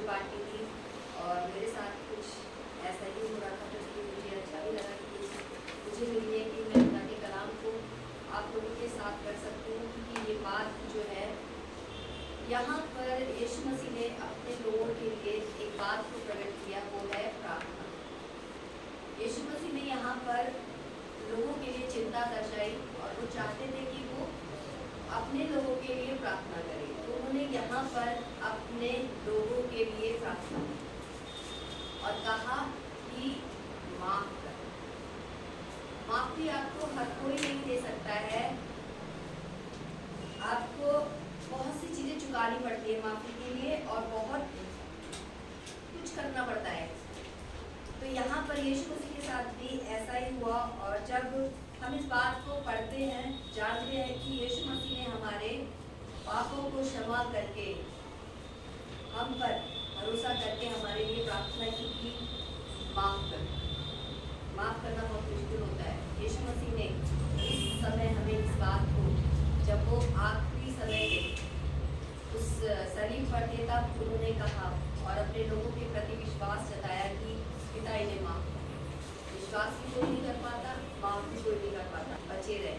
बांटी थी और मेरे साथ कुछ ऐसा ही हो रहा था, तो इसलिए मुझे अच्छा भी लगा कि मुझे मिली है कि मैं खुदा के कलाम को आप लोगों के साथ कर सकती हूँ, क्योंकि ये बात जो है यहाँ पर यीशु मसीह ने अपने लोगों के लिए एक बात को प्रकट किया, वो है प्रार्थना। यीशु मसीह ने यहाँ पर लोगों के लिए चिंता दर्शाई और वो चाहते थे कि वो अपने लोगों के लिए प्रार्थना करें, तो उन्होंने यहाँ पर अपने लोगों के लिए प्रार्थना की और कहा कि माफ कर। माफी आपको हर कोई नहीं दे सकता है, आपको बहुत सी चीज़ें चुकानी पड़ती है माफ़ी के लिए और बहुत कुछ करना पड़ता है। तो यहाँ पर यीशु मसीह के साथ भी ऐसा ही हुआ, और जब हम इस बात को पढ़ते हैं, जानते हैं कि यीशु मसीह ने हमारे पापों को क्षमा करके, हम पर भरोसा करके हमारे लिए प्रार्थना की कि माफ़ कर। माफ़ करना बहुत मुश्किल होता है। यीशु मसीह ने इस समय हमें इस बात को, जब वो आखिरी समय में उस सलीब पर थे, तब उन्होंने कहा और अपने लोगों के प्रति विश्वास जताया कि पिता इन्हें माफ कर। विश्वास भी कोई नहीं कर पाता, माफ भी कोई नहीं कर पाता, बचे रहे।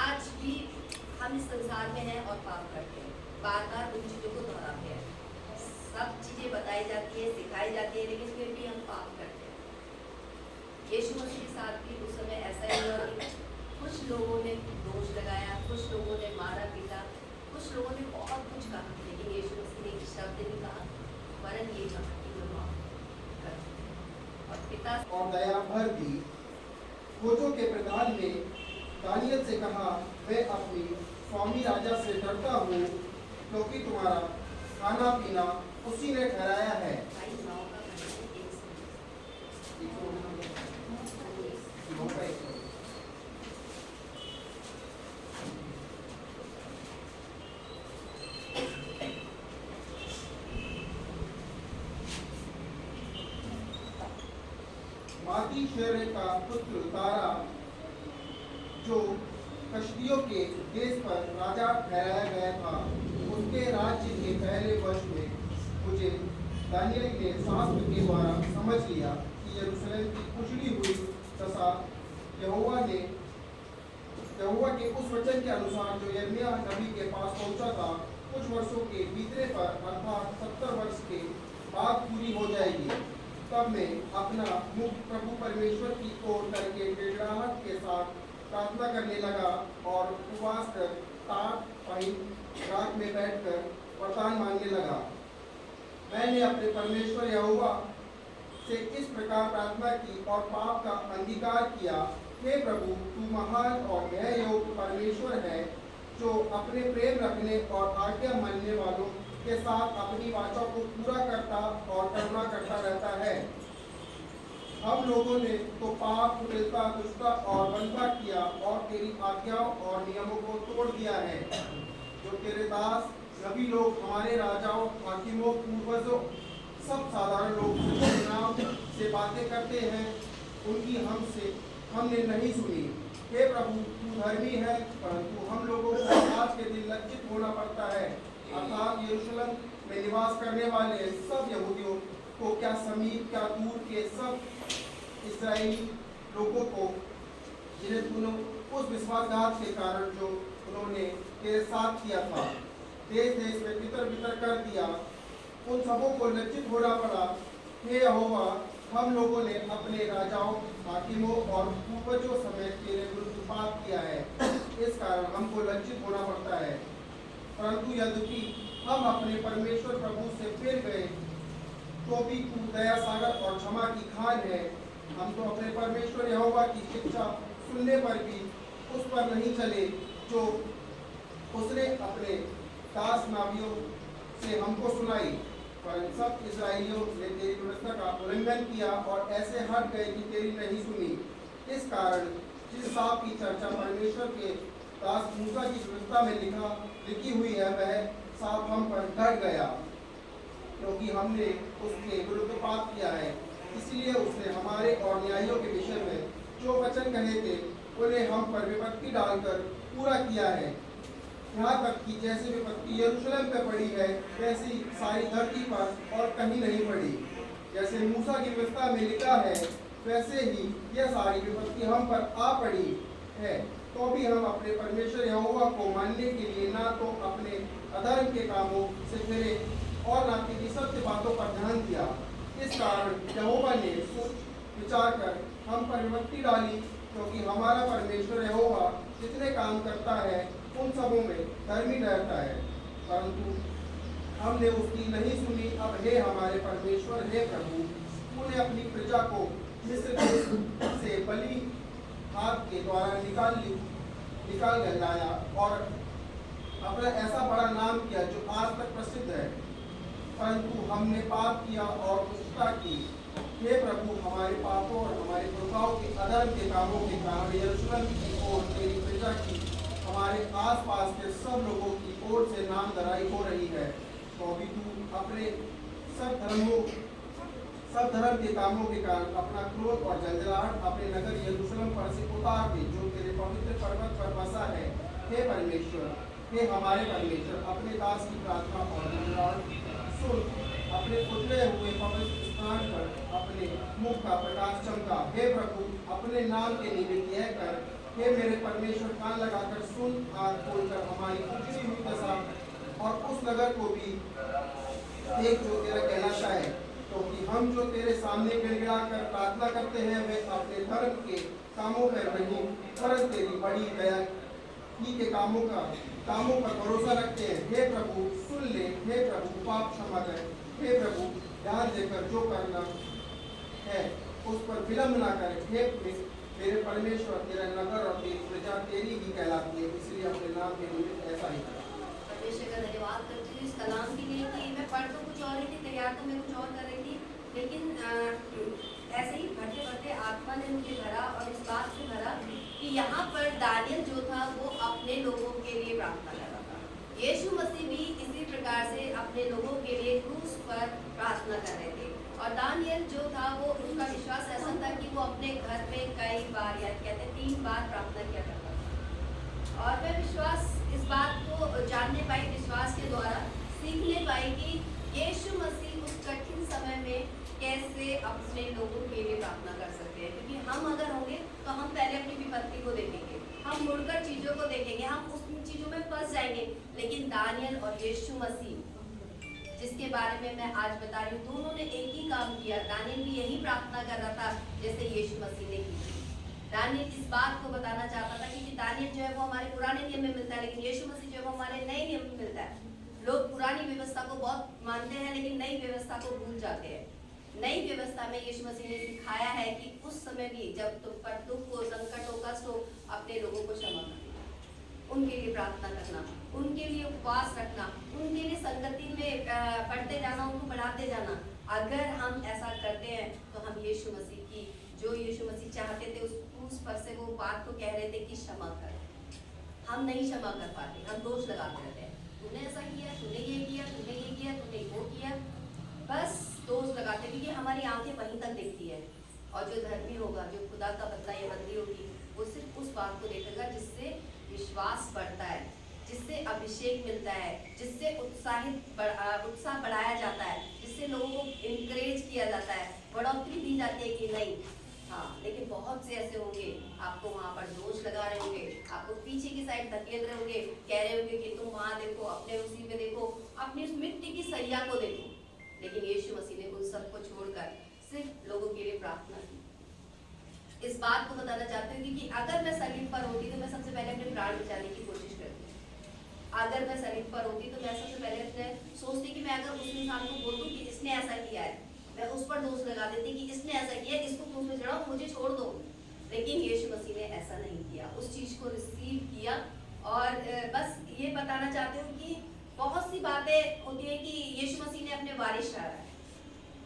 आज भी हम इस संसार में हैं और पाप करते हैं, बार बार उन चीज़ों को दोहराते हैं। सब चीज़ें बताई जाती है, सिखाई जाती है, लेकिन फिर भी हम पाप करते हैं। यीशु मसीह के साथ भी उस समय ऐसा ही हुआ कि कुछ लोगों ने दोष लगाया, कुछ लोगों ने मारा पीटा, कुछ लोगों ने बहुत कुछ कहा, लेकिन यीशु मसीह ने एक शब्द नहीं कहा, वरन ये कहा कि वो माफ कर। और पिता और दया भर दी। खोजों के प्रधान ने दानियल से कहा, मैं अपनी स्वामी राजा से डरता हूँ, क्योंकि तुम्हारा खाना पीना उसी ने ठहराया है। मादी शेरे का पुत्र तारा, जो कश्तियों के देश पर राजा ठहराया गया था, उसके राज्य के पहले वर्ष में मुझे दानियल ने शास्त्र के द्वारा समझ लिया कि यरूशलेम की उजड़ी हुई दशा यहोवा के उस वचन के अनुसार जो यिर्मयाह नबी के पास पहुंचा था, कुछ वर्षों के बीतने पर अर्थात 70 वर्ष के बाद पूरी हो जाएगी। तब मैं अपना मुख प्रभु परमेश्वर की ओर करके गिड़गिड़ाहट के साथ प्रार्थना करने लगा और उपवास कर टाट पाई रात में बैठकर वरदान मांगने लगा। मैंने अपने परमेश्वर यहोवा से इस प्रकार प्रार्थना की और पाप का अंगीकार किया, हे प्रभु, तू महान और न्याय योग्य परमेश्वर है, जो अपने प्रेम रखने और आज्ञा मानने वालों के साथ अपनी वाचा को पूरा करता और करुणा करता रहता है। हम लोगों ने तो पाप, कुटिलता, दुष्टता और बंधुता किया और तेरी आज्ञाओं और नियमों को तोड़ दिया है, जो तेरे दास नबी लोग, हमारे राजाओं, हाकिमों, पूर्वजों, सब साधारण लोग नाम से बातें करते हैं, उनकी हमने नहीं सुनी। हे प्रभु, तू धर्मी है, परंतु हम लोगों को आज के दिन लज्जित होना पड़ता है, अर्थात यरूशलेम में निवास करने वाले सब यहूदियों को, क्या समीप क्या दूर के सब इस्राएली लोगों को, जिन्हें तूने उस विश्वासघात के कारण जो उन्होंने तेरे साथ किया था, देश देश में तितर बितर कर दिया, उन सबों को लज्जित होना पड़ा। हे यहोवा, हम लोगों ने अपने राजाओं, हाकिमों और पूर्वजों समेत तेरे विरुद्ध पाप किया है, इस कारण हमको लज्जित होना पड़ता है। परंतु यद्यपि हम अपने परमेश्वर प्रभु से फिर गए, तो भी तू दया सागर और क्षमा की खान है। हम तो अपने परमेश्वर यहोवा की शिक्षा सुनने पर भी उस पर नहीं चले, जो उसने अपने दास नावियों से हमको सुनाई, पर सब इस्राएलियों ने तेरी व्यवस्था का उल्लंघन किया और ऐसे हट गए कि तेरी नहीं सुनी। इस कारण जिस साप की चर्चा परमेश्वर के दास मूसा की व्यवस्था में लिखी हुई है, वह साप हम पर डर गया, क्योंकि हमने उसके विरुद्ध पाप किया है। इसलिए उसने हमारे और न्यायियों के विषय में जो वचन कहे थे, उन्हें हम पर विपत्ति डालकर पूरा किया है। यहाँ तक कि जैसी विपत्ति यरूशलेम पे पड़ी है वैसी सारी धरती पर और कहीं नहीं पड़ी। जैसे मूसा की व्यवस्था में लिखा है वैसे ही यह सारी विपत्ति हम पर आ पड़ी है, तो भी हम अपने परमेश्वर यहोवा को मानने के लिए ना तो अपने अधर्म के कामों से फिरे और ना किसी सत्य बातों पर ध्यान दिया। इस कारण यहोवा ने सोच विचार कर हम पर विपत्ति डाली, क्योंकि हमारा परमेश्वर यहोवा जितने काम करता है उन सबों में धर्मी ठहरता है। परंतु हमने उसकी नहीं सुनी। अब हे हमारे परमेश्वर, हे प्रभु, तूने अपनी प्रजा को मिस्र देश से बलि हाथ के द्वारा निकाल लाया और अपना ऐसा बड़ा नाम किया जो आज तक प्रसिद्ध है। परंतु हमने पाप किया और दुष्टता की। हे प्रभु, हमारे पापों और हमारे पुरखाओं के अधर्म के कामों के कारण यरूशलेम की ओर तेरी प्रजा की हमारे आसपास के सब लोगों की ओर से नाम धराई हो रही है। तो अभी तू अपने सब धर्म के कामों के कारण अपना क्रोध और जंजलाहट अपने नगर यरूशलेम पर से उतार दे, जो तेरे पवित्र पर्वत पर बसा है। हे परमेश्वर, हे हमारे परमेश्वर, अपने दास की प्रार्थना और जंजलाहट सुन। अपने उजड़े हुए पवित्र स्थान पर अपने मुख का प्रकाश चमका। हे प्रभु, अपने नाम के निमित्त यह कर। हे मेरे परमेश्वर, कान लगाकर सुन, आँख खोलकर हमारी उजड़ी हुई दशा और उस नगर को भी देख जो तेरा कहलाता है। क्योंकि हम जो तेरे सामने गिड़गिड़ा कर प्रार्थना करते हैं वे अपने धर्म के कामों पर नहीं, परंतु तेरी बड़ी दया ही के कामों पर भरोसा रखते हैं। हे प्रभु, सुन ले। हे प्रभु, पाप क्षमा कर। हे प्रभु, ध्यान देकर जो करना है उस पर विलंब ना करे। हे मेरे परमेश्वर, तेरा नगर और तेरी प्रजा तेरी ही कहलाती है, इसलिए अपने नाम के निमित्त ऐसा ही कर। परमेश्वर का धन्यवाद करती हूँ इस कलाम के लिए कि मैं पढ़ तो कुछ और रही थी, तैयार तो मैं कुछ और कर रही थी, लेकिन ऐसे ही पढ़ते पढ़ते आत्मा ने मुझे भरा और इस बात से भरा कि यहाँ पर दानियल जो था वो अपने लोगों के लिए प्रार्थना कर रहा था। यीशु मसीह भी इसी प्रकार से अपने लोगों के लिए क्रूस पर प्रार्थना कर रहे थे। और दानियल जो था वो उसका विश्वास ऐसा था कि वो अपने घर में कई बार या कहते 3 बार प्रार्थना किया करता था। और मैं विश्वास इस बात को जानने पाई, विश्वास के द्वारा सीखने पाई कि यीशु मसीह उस कठिन समय में कैसे अपने लोगों के लिए प्रार्थना कर सकते हैं। क्योंकि हम अगर होंगे तो हम पहले अपनी विपत्ति को देखेंगे, हम मुड़कर चीज़ों को देखेंगे, हम उस चीज़ों में फंस जाएंगे। लेकिन दानियल और यीशु मसीह जिसके बारे में मैं आज बता रही हूँ, दोनों ने एक ही काम किया। दानियल भी यही प्रार्थना कर रहा था जैसे यीशु मसीह ने की थी। दानियल इस बात को बताना चाहता था कि दानियल जो है वो हमारे पुराने नियम में मिलता है, लेकिन यीशु मसीह जो है वो हमारे नए नियम में मिलता है। लोग पुरानी व्यवस्था को बहुत मानते हैं लेकिन नई व्यवस्था को भूल जाते हैं। नई व्यवस्था में यीशु मसीह ने सिखाया है कि उस समय भी जब तुम पर दुख हो, संकट हो, कष्ट हो, अपने लोगों को क्षमा करना, उनके लिए प्रार्थना करना, उनके लिए उपवास रखना, उनके लिए संगति में पढ़ते जाना, उनको बढ़ाते जाना। अगर हम ऐसा करते हैं तो हम यीशु मसीह की जो यीशु मसीह चाहते थे उस क्रूस पर से वो बात को कह रहे थे कि क्षमा कर, हम नहीं क्षमा कर पाते, हम दोष लगाते रहते हैं। तूने ऐसा किया, तूने ये किया, तूने ये किया, तूने वो किया, बस दोष लगाते हैं। क्योंकि हमारी आंखें वहीं तक देखती है और जो धर्मी होगा, जो खुदा का बदला या बदली होगी, वो सिर्फ उस बात को देखेगा जिससे विश्वास बढ़ता है, जिससे अभिषेक मिलता है, जिससे उत्साह बढ़ाया जाता है, जिससे लोगों को इनकरेज किया जाता है, बढ़ोतरी दी जाती है कि नहीं। हाँ, लेकिन बहुत से ऐसे होंगे आपको वहाँ पर दोष लगा रहे होंगे, आपको पीछे की साइड धकेल रहे होंगे, कह रहे होंगे कि तुम वहाँ देखो, अपने उसी में देखो, अपनी उस मिट्टी की सैया को देखो। लेकिन यीशु मसीह ने उन सबको छोड़कर सिर्फ लोगों के लिए प्रार्थना की। इस बात को बताना चाहती हूँ कि अगर मैं सलीब पर होती तो मैं सबसे पहले अपने प्राण बचाने की कोशिश करती। अगर मैं सलीब पर होती तो मैं सबसे पहले सोचती कि मैं अगर उस इंसान को बोल दूँ कि इसने ऐसा किया है, मैं उस पर दोष लगा देती कि इसने ऐसा किया, इसको क्रूस में चढ़ाओ, मुझे छोड़ दो। लेकिन यीशु मसीह ने ऐसा नहीं किया, उस चीज़ को रिसीव किया। और बस ये बताना चाहती हूँ कि बहुत सी बातें होती है कि यीशु मसीह ने अपने वारिस ठहराया है।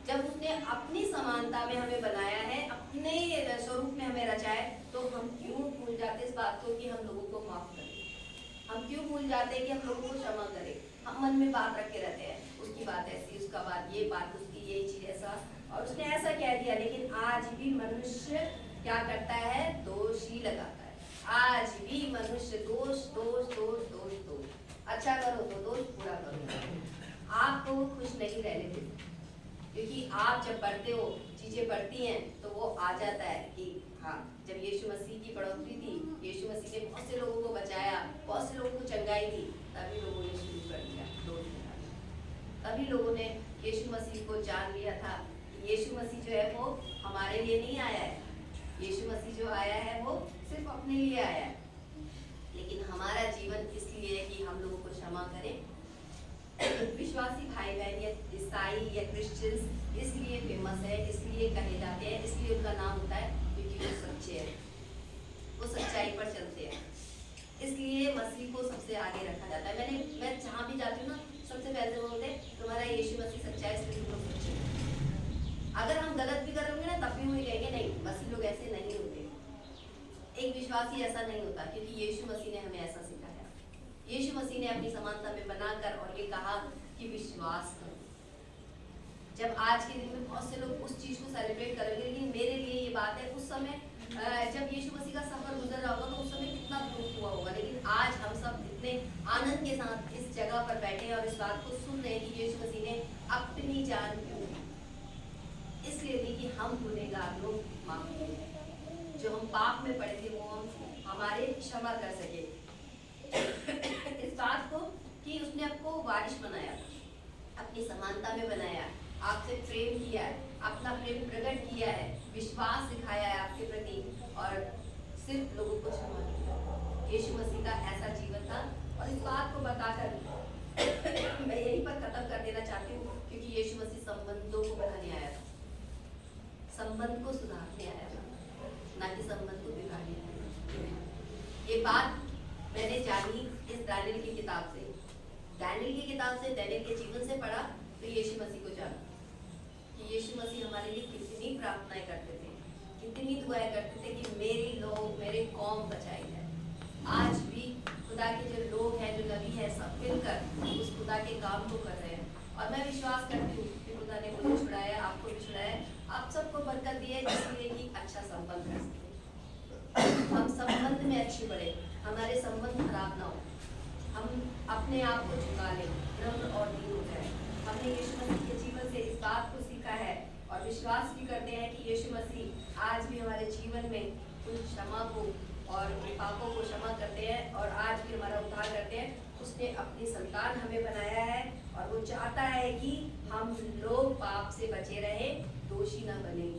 जब उसने अपनी समानता में हमें बनाया है, अपने स्वरूप में हमें रचा है, तो हम क्यों भूल जाते इस बात को कि हम लोगों को माफ करें? हम क्यों भूल जाते हैं कि हम लोगों को क्षमा करें? हम मन में बात रखे रहते हैं, उसकी बात ऐसी, उसका बात ये, बात उसकी, यही चीज ऐसा, और उसने ऐसा कह दिया। लेकिन आज भी मनुष्य क्या करता है? दोष ही लगाता है। आज भी मनुष्य दोष दोष दोष दोष दोष अच्छा करो तो दोष पूरा करो। आपको वो खुश नहीं रहने देते, क्योंकि आप जब बढ़ते हो, चीजें बढ़ती हैं, तो वो आ जाता है कि हाँ, जब यीशु मसीह की बढ़ोतरी थी, यीशु मसीह ने बहुत से लोगों को बचाया, बहुत से लोगों को चंगाई थी, तभी लोगों ने शुरू कर दिया दोष लगाना। तभी लोगों ने यीशु मसीह को जान लिया था कि यीशु मसीह जो है वो हमारे लिए नहीं आया है, यीशु मसीह जो आया है वो सिर्फ अपने लिए आया है। लेकिन हमारा जीवन इसलिए है कि हम लोगों को क्षमा करें। विश्वासी भाई बहन या ईसाई या क्रिश्चियंस इसलिए फेमस है, इसलिए कहे जाते हैं, इसलिए उनका नाम होता है क्योंकि वो सच्चे हैं, वो सच्चाई पर चलते हैं, इसलिए मसीह को सबसे आगे रखा जाता है। मैं जहाँ भी जाती हूँ ना, सबसे पहले बोलते हैं तुम्हारा यीशु मसीह सच्चा है, इसलिए तुम लोग सच्चे हो। अगर हम गलत भी करेंगे ना, तब भी वही कहेंगे नहीं, मसीह लोग ऐसे नहीं होते। एक विश्वासी ऐसा नहीं होता, क्योंकि यीशु मसीह ने हमें ऐसा सिखाया। यीशु मसीह ने अपनी समानता में बनाकर और ये कहा कि विश्वास करो। जब आज के दिन में बहुत से लोग उस चीज को सेलिब्रेट करेंगे, लेकिन मेरे लिए ये बात है, उस समय जब यीशु मसीह का सफर गुजर रहा होगा तो उस समय कितना दुख हुआ होगा, लेकिन आज हम सब इतने आनंद के साथ इस जगह पर बैठे हैं और इस बात को सुन रहे हैं कि यीशु मसीह ने अपनी जान क्यों दी। इसलिए दी कि हम गुनहगार लोग माफ किए, जो हम पाप में पड़े थे वो हम हमारे क्षमा कर सके। इस बात को कि उसने आपको वारिश बनाया, अपनी समानता में बनाया, आपसे प्रेम किया है, अपना प्रेम प्रकट किया है, विश्वास सिखाया है आपके प्रति, और सिर्फ लोगों को क्षमा किया। यीशु मसीह का ऐसा जीवन था। और इस बात को बताकर मैं यहीं पर खत्म कर देना चाहती हूँ, क्योंकि यीशु मसीह संबंधों को बनाने आया था, संबंध को सुधारने आया था, ना कि संबंध को बिगाड़ने आया। ये बात मैंने जानी इस दानियल की किताब से, दानियल की किताब से, दानियल के जीवन से पढ़ा, तो यीशु मसीह को जाना कि यीशु मसीह हमारे लिए कितनी प्रार्थनाएं करते थे, कितनी दुआएं करते थे कि मेरे लोग, मेरे कौम बचाई जाए। आज भी खुदा के जो लोग हैं, जो नबी है, सब मिलकर उस खुदा के काम को कर रहे हैं। और मैं विश्वास करती हूँ कि खुदा ने मुझे छुड़ाया, आपको भी छुड़ाया, आप सबको बरकत दी है, इसलिए कि अच्छा संबंध कर सके, हम संबंध में अच्छे बढ़े, हमारे संबंध खराब ना हो, हम अपने आप को झुका लें, नम्र और दीन हो जाए। हमने यीशु मसीह के जीवन से इस बात को सीखा है और विश्वास भी करते हैं कि यीशु मसीह आज भी हमारे जीवन में उन क्षमा को और पापों को क्षमा करते हैं और आज भी हमारा उद्धार करते हैं। उसने अपनी संतान हमें बनाया है और वो चाहता है कि हम लोग पाप से बचे रहें, दोषी ना बने,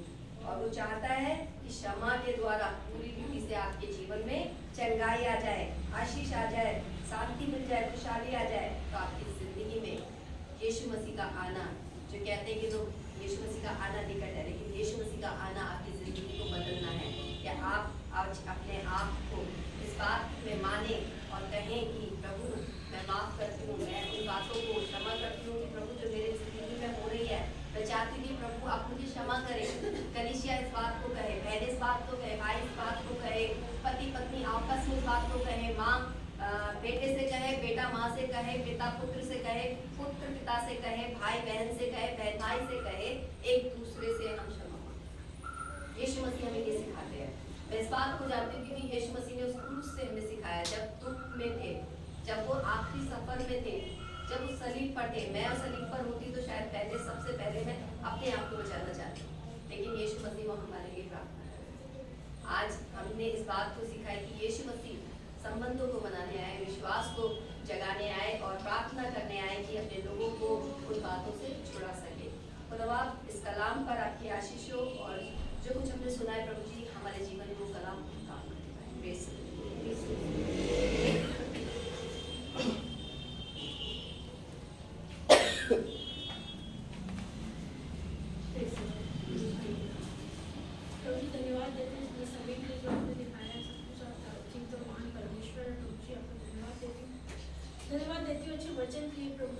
और वो चाहता है कि क्षमा के द्वारा पूरी रीति से आपके जीवन में चंगाई आ जाए, आशीष आ जाए, शांति मिल जाए, खुशहाली आ जाए। तो आपकी जिंदगी में यीशु मसीह का आना, जो कहते हैं कि लोग यीशु मसीह का आना निकट है, लेकिन यीशु मसीह का आना आपकी जिंदगी को बदलना है। क्या आप आज अपने आप को इस बात में माने और कहें कि प्रभु मैं माफ करती हूँ, मैं उन बातों को क्षमा करती हूँ कि प्रभु जो मेरे जिंदगी में हो रही है, मैं चाहती हूँ कि प्रभु आप मुझे क्षमा करें। कलीसिया इस बात को कहे, बहन इस बात को कहे, भाई इस बात को कहे, पति पत्नी आपस में इस बात को कहे, माँ बेटे से कहे, बेटा माँ से कहे, पिता पुत्र से कहे, पुत्र पिता से कहे, भाई बहन से कहे, बहन भाई से कहे, एक दूसरे से हम क्षमा मांगे। यीशु मसीह हमें ये सिखाते हैं। मैं इस बात को जानती हूँ क्योंकि यीशु मसीह ने उस क्रूस से हमें सिखाया, जब दुख में थे, जब वो आखिरी सफर में थे, जब उस सलीब पर थे। मैं उस सलीब पर होती तो शायद पहले, सबसे पहले मैं अपने आप को बचाना चाहती, लेकिन यीशु मसीह वो हमारे लिए प्रार्थना करें। आज हमने इस बात को सीखा है कि यीशु मसीह संबंधों को बनाने आए, विश्वास को जगाने आए और प्रार्थना करने आए कि अपने लोगों को उन बातों से छुड़ा सके। खुदा इस कलाम पर आपकी आशीष हो और जो कुछ हमने सुना है प्रभु जी, हमारे जीवन में वो कलाम काम करता है। धन्यवाद देते हैं इस समय के लिए जो आपने दिखाया है, सब कुछ आप जीवित और महान परमेश्वर है प्रभु जी, आपको धन्यवाद देती हूँ। धन्यवाद देती हूँ अच्छे वचन के लिए प्रभु